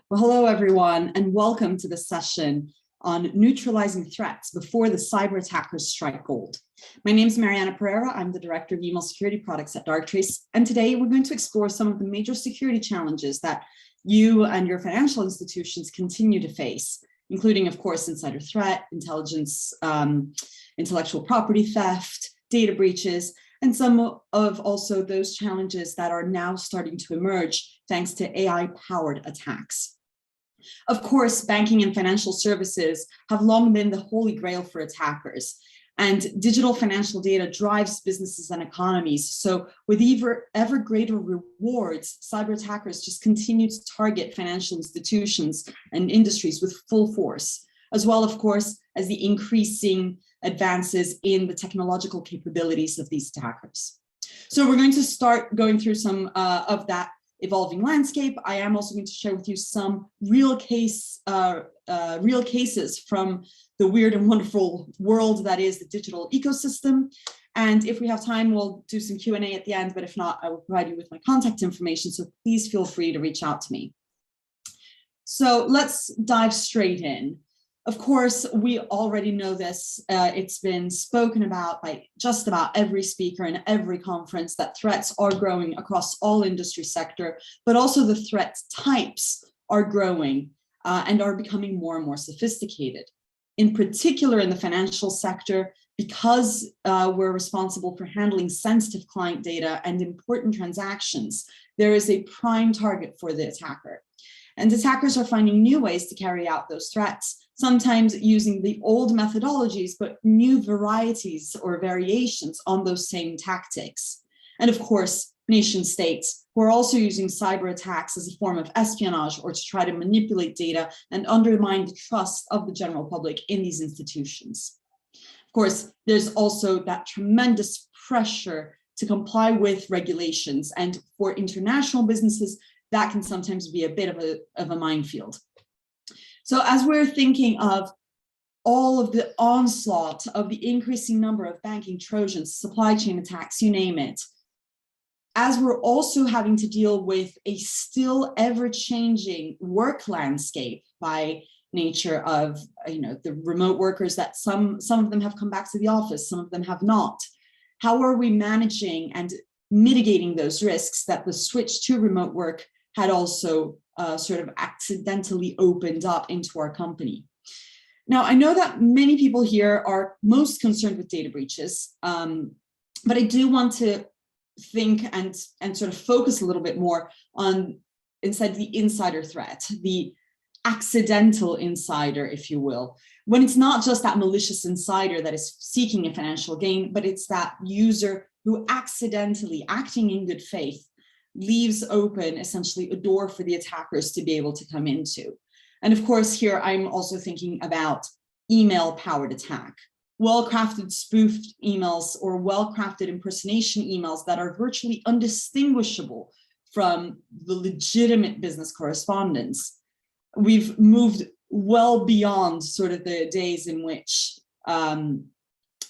Well, hello, everyone, and welcome to the session on neutralizing threats before the cyber attackers strike gold. My name is Mariana Pereira. I'm the Director of Email Security Products at Darktrace, and today we're going to explore some of the major security challenges that you and your financial institutions continue to face, including, of course, insider threat, intelligence, intellectual property theft, data breaches, and some of also those challenges that are now starting to emerge thanks to AI-powered attacks. Of course, banking and financial services have long been the holy grail for attackers, and digital financial data drives businesses and economies. So with ever greater rewards, cyber attackers just continue to target financial institutions and industries with full force, as well, of course, as the increasing advances in the technological capabilities of these attackers. So we're going to start going through some of that evolving landscape. I am also going to share with you some real cases from the weird and wonderful world that is the digital ecosystem. And if we have time, we'll do some Q&A at the end, but if not, I will provide you with my contact information, so please feel free to reach out to me. So let's dive straight in. Of course, we already know this. It's been spoken about by just about every speaker in every conference that threats are growing across all industry sector, but also the threat types are growing and are becoming more and more sophisticated. In particular, in the financial sector, because we're responsible for handling sensitive client data and important transactions, there is a prime target for the attacker. And attackers are finding new ways to carry out those threats, sometimes using the old methodologies, but new varieties or variations on those same tactics. And of course, nation states who are also using cyber attacks as a form of espionage or to try to manipulate data and undermine the trust of the general public in these institutions. Of course, there's also that tremendous pressure to comply with regulations, and for international businesses, that can sometimes be a bit of a minefield. So as we're thinking of all of the onslaught of the increasing number of banking Trojans, supply chain attacks, you name it, as we're also having to deal with a still ever-changing work landscape by nature of the remote workers that some of them have come back to the office, some of them have not. How are we managing and mitigating those risks that the switch to remote work had also sort of accidentally opened up into our company? Now, I know that many people here are most concerned with data breaches, but I do want to think and sort of focus a little bit more on instead the insider threat, the accidental insider, if you will, when it's not just that malicious insider that is seeking a financial gain, but it's that user who accidentally, acting in good faith, leaves open essentially a door for the attackers to be able to come into. And of course, here I'm also thinking about email-powered attack, well-crafted spoofed emails or well-crafted impersonation emails that are virtually undistinguishable from the legitimate business correspondence. We've moved well beyond sort of the days in which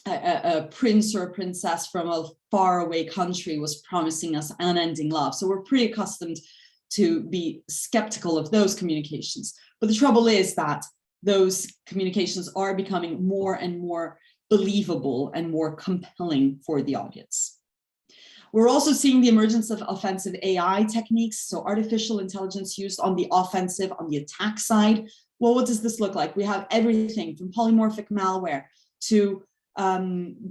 a prince or a princess from a faraway country was promising us unending love. So we're pretty accustomed to be skeptical of those communications. But the trouble is that those communications are becoming more and more believable and more compelling for the audience. We're also seeing the emergence of offensive AI techniques, so artificial intelligence used on the offensive, on the attack side. Well, what does this look like? We have everything from polymorphic malware to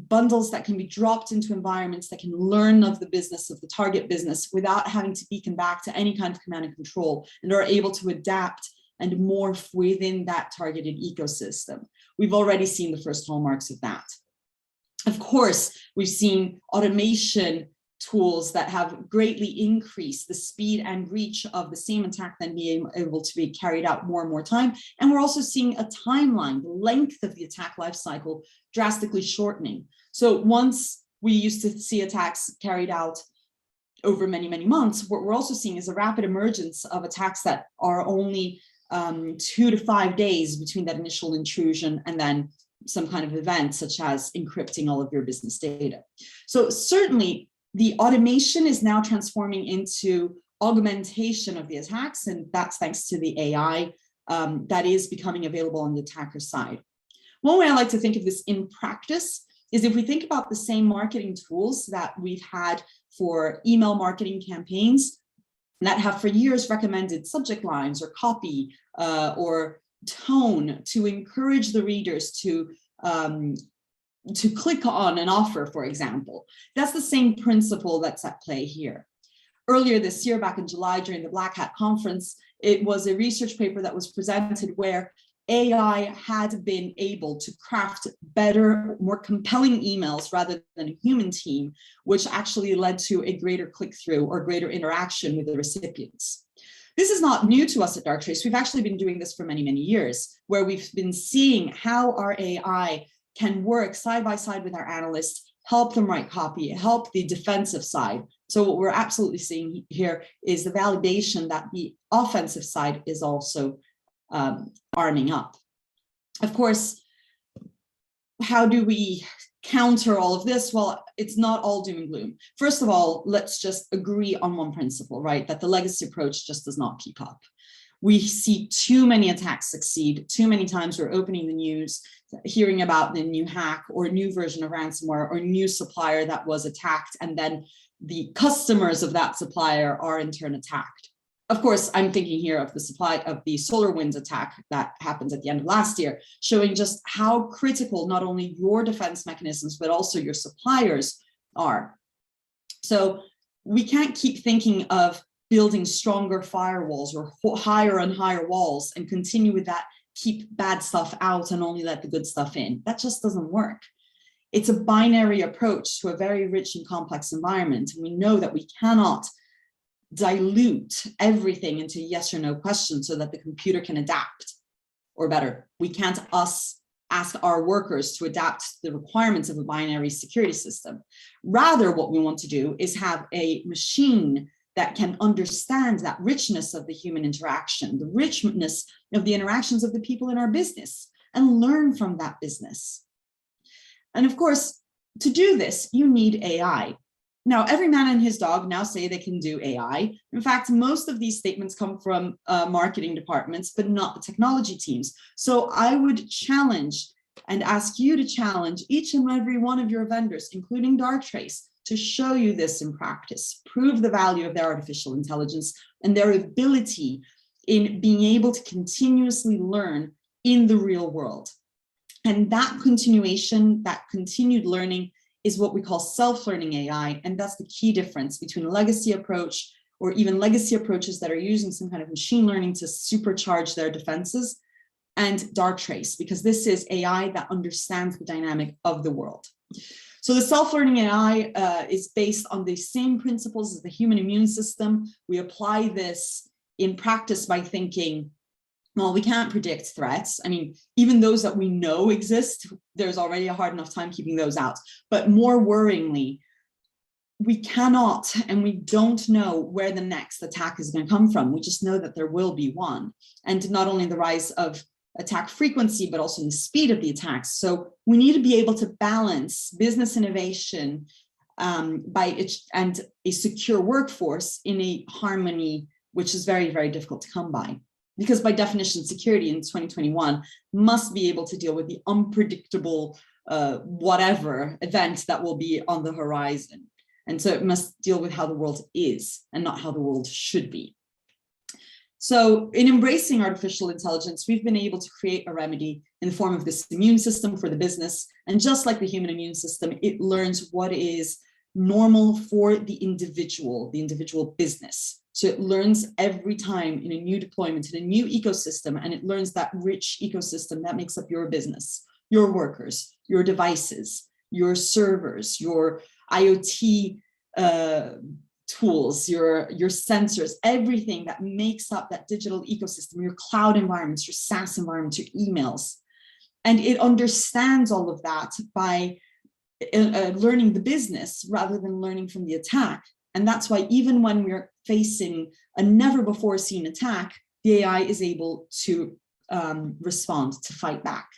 bundles that can be dropped into environments that can learn of the business of the target business without having to beacon back to any kind of command and control, and are able to adapt and morph within that targeted ecosystem. We've already seen the first hallmarks of that. Of course, we've seen automation tools that have greatly increased the speed and reach of the same attack than being able to be carried out more and more time. And we're also seeing a timeline, the length of the attack lifecycle drastically shortening. So once we used to see attacks carried out over many, many months, what we're also seeing is a rapid emergence of attacks that are only 2 to 5 days between that initial intrusion and then some kind of event, such as encrypting all of your business data. So certainly, the automation is now transforming into augmentation of the attacks, and that's thanks to the AI that is becoming available on the attacker side. One way I like to think of this in practice is if we think about the same marketing tools that we've had for email marketing campaigns that have for years recommended subject lines or copy or tone to encourage the readers to click on an offer, for example. That's the same principle that's at play here. Earlier this year, back in July, during the Black Hat conference, it was a research paper that was presented where AI had been able to craft better, more compelling emails rather than a human team, which actually led to a greater click-through or greater interaction with the recipients. This is not new to us at Darktrace. We've actually been doing this for many, many years, where we've been seeing how our AI can work side by side with our analysts, help them write copy, help the defensive side. So what we're absolutely seeing here is the validation that the offensive side is also arming up. Of course, how do we counter all of this? Well, it's not all doom and gloom. First of all, let's just agree on one principle, right? That the legacy approach just does not keep up. We see too many attacks succeed. Too many times we're opening the news, hearing about the new hack or new version of ransomware or new supplier that was attacked, and then the customers of that supplier are in turn attacked. Of course, I'm thinking here of the SolarWinds attack that happened at the end of last year, showing just how critical not only your defense mechanisms, but also your suppliers are. So we can't keep thinking of building stronger firewalls or higher and higher walls and continue with that, keep bad stuff out and only let the good stuff in. That just doesn't work. It's a binary approach to a very rich and complex environment. And we know that we cannot dilute everything into yes or no questions so that the computer can adapt. Or better, we can't ask our workers to adapt to the requirements of a binary security system. Rather, what we want to do is have a machine that can understand that richness of the human interaction, the richness of the interactions of the people in our business, and learn from that business. And of course, to do this, you need AI. Now, every man and his dog now say they can do AI. In fact, most of these statements come from marketing departments, but not the technology teams. So I would challenge and ask you to challenge each and every one of your vendors, including Darktrace, to show you this in practice, prove the value of their artificial intelligence and their ability in being able to continuously learn in the real world. And that continuation, that continued learning is what we call self-learning AI. And that's the key difference between a legacy approach or even legacy approaches that are using some kind of machine learning to supercharge their defenses and Darktrace, because this is AI that understands the dynamic of the world. So the self-learning AI is based on the same principles as the human immune system. We apply this in practice by thinking, well, we can't predict threats. I mean, even those that we know exist, there's already a hard enough time keeping those out. But more worryingly, we cannot and we don't know where the next attack is going to come from. We just know that there will be one. And not only the rise of attack frequency, but also the speed of the attacks. So we need to be able to balance business innovation and a secure workforce in a harmony, which is very, very difficult to come by. Because by definition, security in 2021 must be able to deal with the unpredictable whatever event that will be on the horizon. And so it must deal with how the world is and not how the world should be. So in embracing artificial intelligence, we've been able to create a remedy in the form of this immune system for the business. And just like the human immune system, it learns what is normal for the individual business. So it learns every time in a new deployment, in a new ecosystem, and it learns that rich ecosystem that makes up your business, your workers, your devices, your servers, your IoT tools, your sensors, everything that makes up that digital ecosystem, your cloud environments, your SaaS environments, your emails. And it understands all of that by learning the business rather than learning from the attack. And that's why even when we're facing a never before seen attack, the AI is able to respond, to fight back.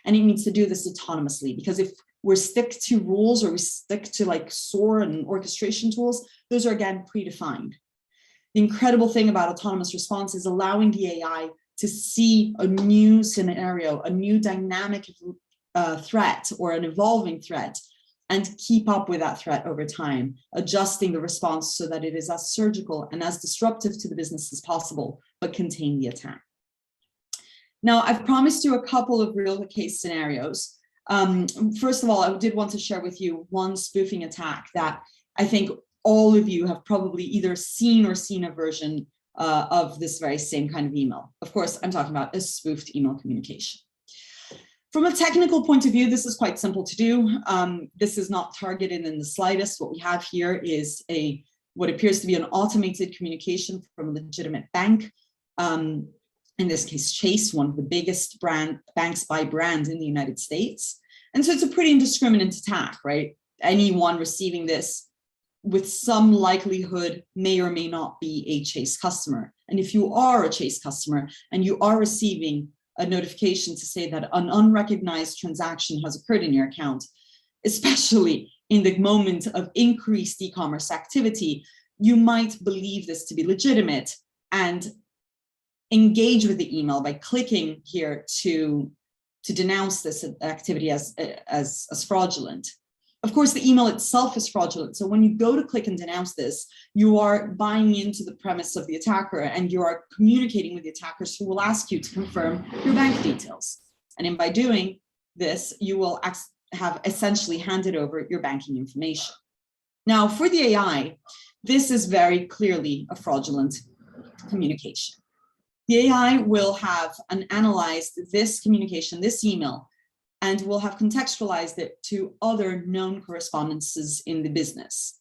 And it needs to do this autonomously, because if we stick to rules or we stick to like SOAR and orchestration tools, those are again predefined. The incredible thing about autonomous response is allowing the AI to see a new scenario, a new dynamic threat or an evolving threat, and keep up with that threat over time, adjusting the response so that it is as surgical and as disruptive to the business as possible, but contain the attack. Now, I've promised you a couple of real case scenarios. First of all, I did want to share with you one spoofing attack that I think all of you have probably either seen or seen a version of this very same kind of email. Of course, I'm talking about a spoofed email communication. From a technical point of view, this is quite simple to do. This is not targeted in the slightest. What we have here is what appears to be an automated communication from a legitimate bank. In this case, Chase, one of the biggest banks by brand in the United States. And so it's a pretty indiscriminate attack, right? Anyone receiving this with some likelihood may or may not be a Chase customer. And if you are a Chase customer and you are receiving a notification to say that an unrecognized transaction has occurred in your account, especially in the moment of increased e-commerce activity, you might believe this to be legitimate and engage with the email by clicking here to denounce this activity as fraudulent. Of course, the email itself is fraudulent. So when you go to click and denounce this, you are buying into the premise of the attacker and you are communicating with the attackers who will ask you to confirm your bank details. And by doing this, you will have essentially handed over your banking information. Now, for the AI, this is very clearly a fraudulent communication. The AI will have analyzed this communication, this email, and will have contextualized it to other known correspondences in the business.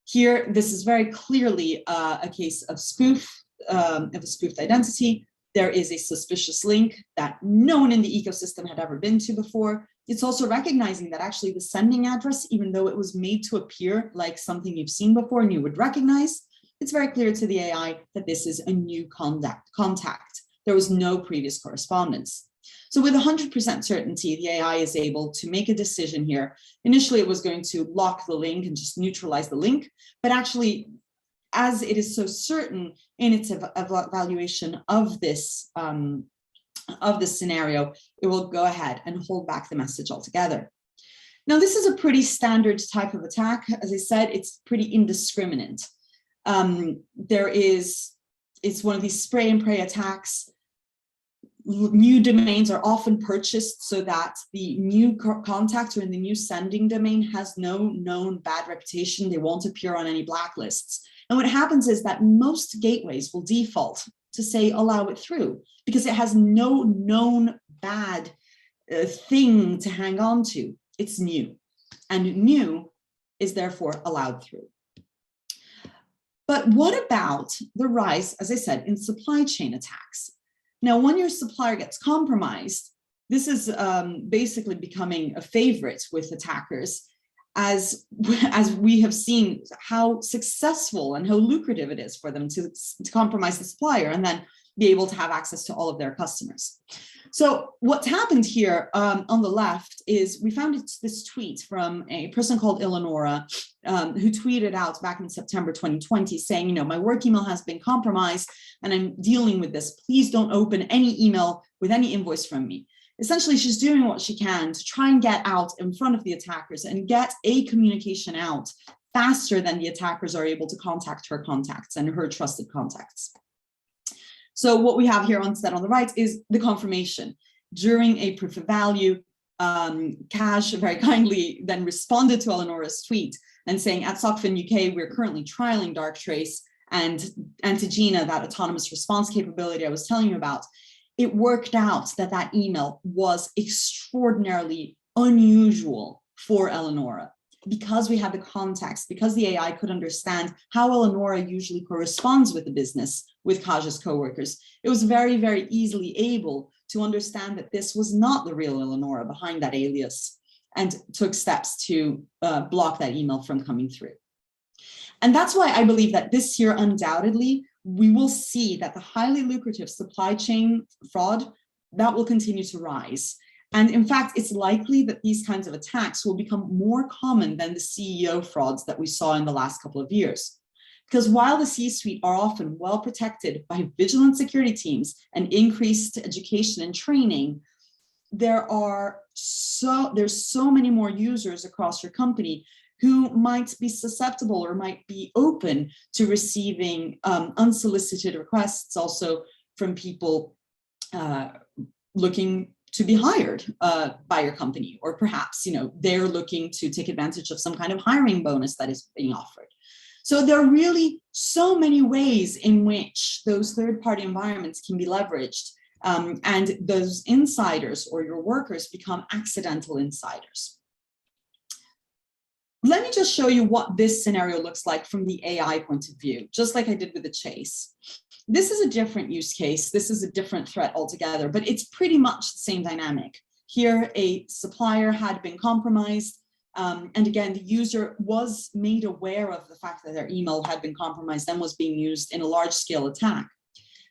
Here, this is very clearly a case of spoof, of a spoofed identity. There is a suspicious link that no one in the ecosystem had ever been to before. It's also recognizing that actually the sending address, even though it was made to appear like something you've seen before and you would recognize, it's very clear to the AI that this is a new contact. There was no previous correspondence. So with 100% certainty, the AI is able to make a decision here. Initially, it was going to lock the link and just neutralize the link, but actually, as it is so certain in its evaluation of this scenario, it will go ahead and hold back the message altogether. Now, this is a pretty standard type of attack. As I said, it's pretty indiscriminate. It's one of these spray and pray attacks. New domains are often purchased so that the new contact or in the new sending domain has no known bad reputation. They won't appear on any blacklists. And what happens is that most gateways will default to say allow it through because it has no known bad thing to hang on to. It's new, and new is therefore allowed through. But what about the rise, as I said, in supply chain attacks? Now, when your supplier gets compromised, this is basically becoming a favorite with attackers, as we have seen how successful and how lucrative it is for them to compromise the supplier and then be able to have access to all of their customers. So what's happened here on the left is we found this tweet from a person called Eleonora who tweeted out back in September 2020 saying, my work email has been compromised and I'm dealing with this. Please don't open any email with any invoice from me. Essentially, she's doing what she can to try and get out in front of the attackers and get a communication out faster than the attackers are able to contact her contacts and her trusted contacts. So what we have here instead on the right is the confirmation. During a proof of value, Cash very kindly then responded to Eleonora's tweet and saying, at SocFin UK, we're currently trialing Darktrace and Antigena, that autonomous response capability I was telling you about. It worked out that email was extraordinarily unusual for Eleonora because we had the context, because the AI could understand how Eleonora usually corresponds with the business, with Kaj's coworkers. It was very, very easily able to understand that this was not the real Eleonora behind that alias and took steps to block that email from coming through. And that's why I believe that this year, undoubtedly, we will see that the highly lucrative supply chain fraud, that will continue to rise. And in fact, it's likely that these kinds of attacks will become more common than the CEO frauds that we saw in the last couple of years. Because while the C-suite are often well protected by vigilant security teams and increased education and training, there's so many more users across your company who might be susceptible or might be open to receiving unsolicited requests also from people looking to be hired by your company, or perhaps they're looking to take advantage of some kind of hiring bonus that is being offered. So there are really so many ways in which those third-party environments can be leveraged, and those insiders or your workers become accidental insiders. Let me just show you what this scenario looks like from the AI point of view, just like I did with the chase. This is a different use case. This is a different threat altogether, but it's pretty much the same dynamic. Here, a supplier had been compromised. And again, the user was made aware of the fact that their email had been compromised and was being used in a large-scale attack.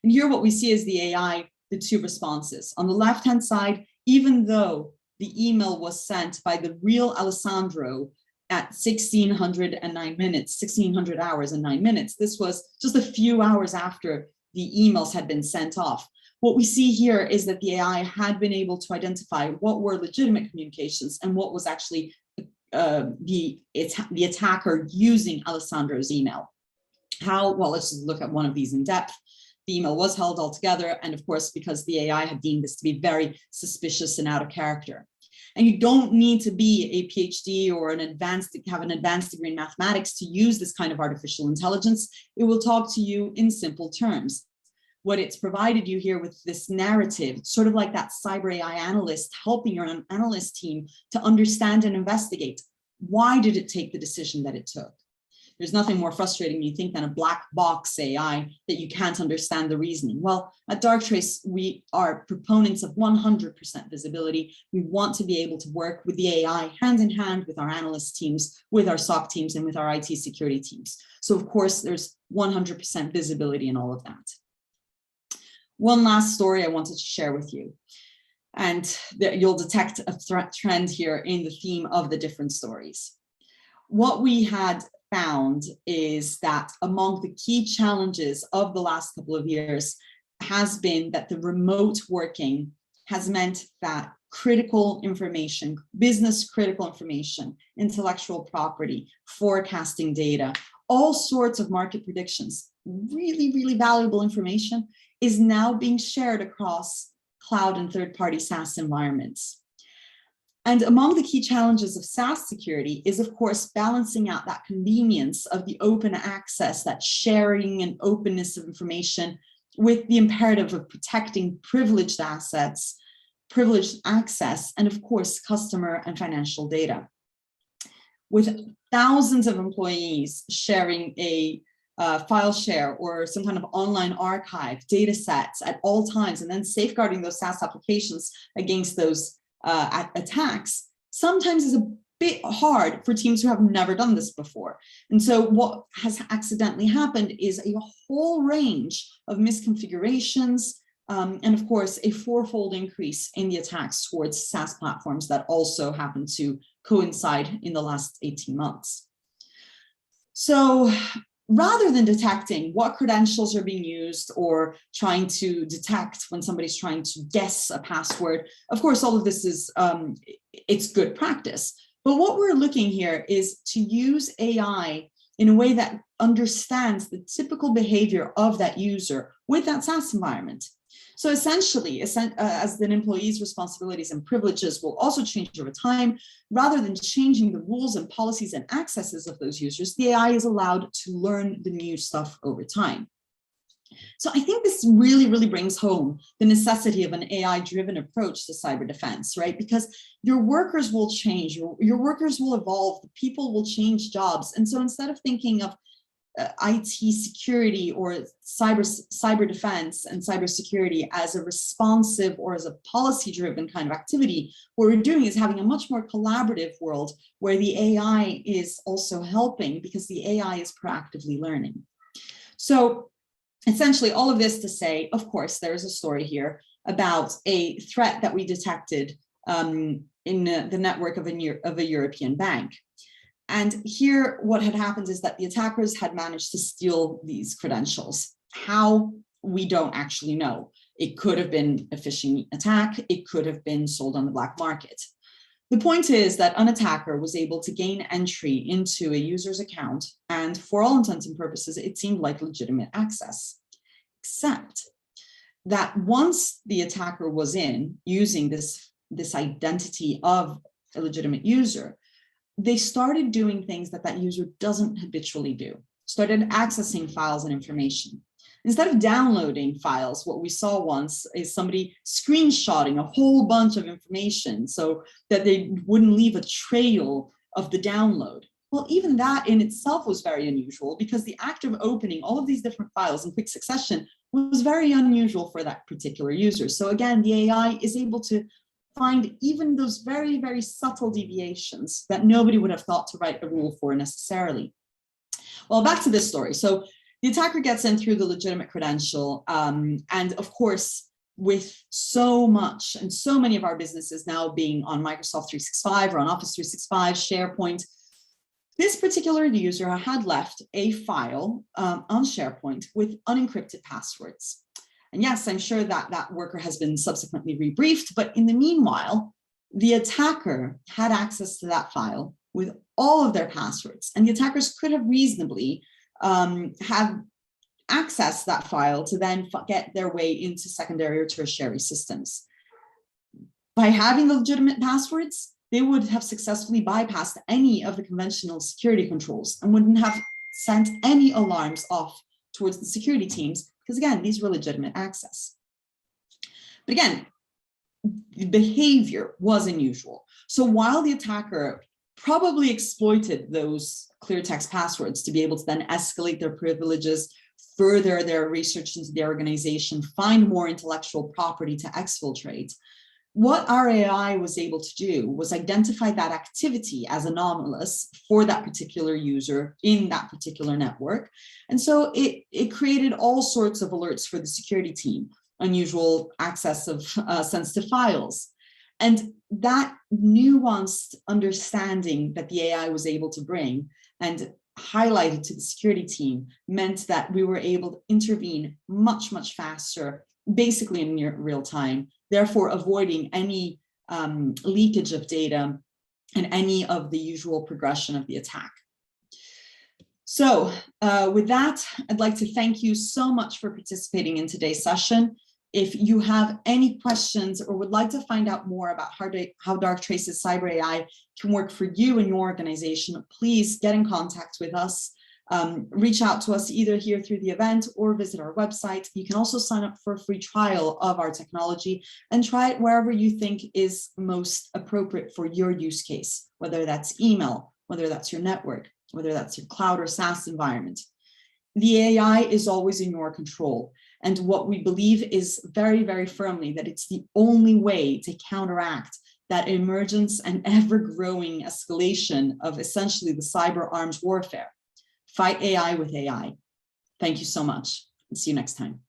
And here what we see is the AI, the two responses. On the left-hand side, even though the email was sent by the real Alessandro at 1600 hours and 9 minutes, this was just a few hours after the emails had been sent off. What we see here is that the AI had been able to identify what were legitimate communications and what was actually the attacker using Alessandro's email. How? Well, let's just look at one of these in depth. The email was held altogether, and of course, because the AI had deemed this to be very suspicious and out of character. And you don't need to be a PhD or have an advanced degree in mathematics to use this kind of artificial intelligence. It will talk to you in simple terms. What it's provided you here with this narrative, sort of like that cyber AI analyst helping your analyst team to understand and investigate. Why did it take the decision that it took? There's nothing more frustrating, you think, than a black box AI that you can't understand the reasoning. Well, at Darktrace, we are proponents of 100% visibility. We want to be able to work with the AI hand in hand with our analyst teams, with our SOC teams, and with our IT security teams. So of course, there's 100% visibility in all of that. One last story I wanted to share with you, and you'll detect a threat trend here in the theme of the different stories. What we had found is that among the key challenges of the last couple of years has been that the remote working has meant that critical information, business critical information, intellectual property, forecasting data, all sorts of market predictions, really, really valuable information is now being shared across cloud and third-party SaaS environments. And among the key challenges of SaaS security is, of course, balancing out that convenience of the open access, that sharing and openness of information with the imperative of protecting privileged assets, privileged access, and of course, customer and financial data. With thousands of employees sharing a file share or some kind of online archive, data sets at all times, and then safeguarding those SaaS applications against those attacks, sometimes is a bit hard for teams who have never done this before. And so what has accidentally happened is a whole range of misconfigurations, and of course, a fourfold increase in the attacks towards SaaS platforms that also happened to coincide in the last 18 months. So rather than detecting what credentials are being used or trying to detect when somebody's trying to guess a password, of course, all of this is, it's good practice. But what we're looking here is to use AI in a way that understands the typical behavior of that user with that SaaS environment. So essentially, as an employee's responsibilities and privileges will also change over time, rather than changing the rules and policies and accesses of those users, the AI is allowed to learn the new stuff over time. So I think this really, really brings home the necessity of an AI-driven approach to cyber defense, right? Because your workers will change, your workers will evolve, the people will change jobs. And so instead of thinking of IT security or cyber defense and cybersecurity as a responsive or as a policy-driven kind of activity, what we're doing is having a much more collaborative world where the AI is also helping because the AI is proactively learning. So essentially all of this to say, of course, there's a story here about a threat that we detected in the network of a European bank. And here, what had happened is that the attackers had managed to steal these credentials. How? We don't actually know. It could have been a phishing attack. It could have been sold on the black market. The point is that an attacker was able to gain entry into a user's account, and for all intents and purposes, it seemed like legitimate access, except that once the attacker was in using this identity of a legitimate user, they started doing things that that user doesn't habitually do, started accessing files and information. Instead of downloading files, what we saw once is somebody screenshotting a whole bunch of information so that they wouldn't leave a trail of the download. Well, even that in itself was very unusual, because the act of opening all of these different files in quick succession was very unusual for that particular user. So again, the AI is able to find even those very, very subtle deviations that nobody would have thought to write a rule for necessarily. Well, back to this story. So the attacker gets in through the legitimate credential. And of course, with so much and so many of our businesses now being on Microsoft 365 or on Office 365, SharePoint, this particular user had left a file on SharePoint with unencrypted passwords. And yes, I'm sure that that worker has been subsequently rebriefed, but in the meanwhile, the attacker had access to that file with all of their passwords, and the attackers could have reasonably have accessed that file to then get their way into secondary or tertiary systems. By having the legitimate passwords, they would have successfully bypassed any of the conventional security controls and wouldn't have sent any alarms off towards the security teams, because again, these were legitimate access. But again, the behavior was unusual. So while the attacker probably exploited those clear text passwords to be able to then escalate their privileges, further their research into the organization, find more intellectual property to exfiltrate, what our AI was able to do was identify that activity as anomalous for that particular user in that particular network. And so it created all sorts of alerts for the security team, unusual access of sensitive files. And that nuanced understanding that the AI was able to bring and highlighted to the security team meant that we were able to intervene much, much faster, basically in near real time, therefore avoiding any leakage of data and any of the usual progression of the attack. So with that, I'd like to thank you so much for participating in today's session. If you have any questions or would like to find out more about how Darktrace's cyber AI can work for you and your organization, please get in contact with us. Reach out to us either here through the event or visit our website. You can also sign up for a free trial of our technology and try it wherever you think is most appropriate for your use case, whether that's email, whether that's your network, whether that's your cloud or SaaS environment. The AI is always in your control. And what we believe is very, very firmly that it's the only way to counteract that emergence and ever-growing escalation of essentially the cyber arms warfare. Fight AI with AI. Thank you so much, and see you next time.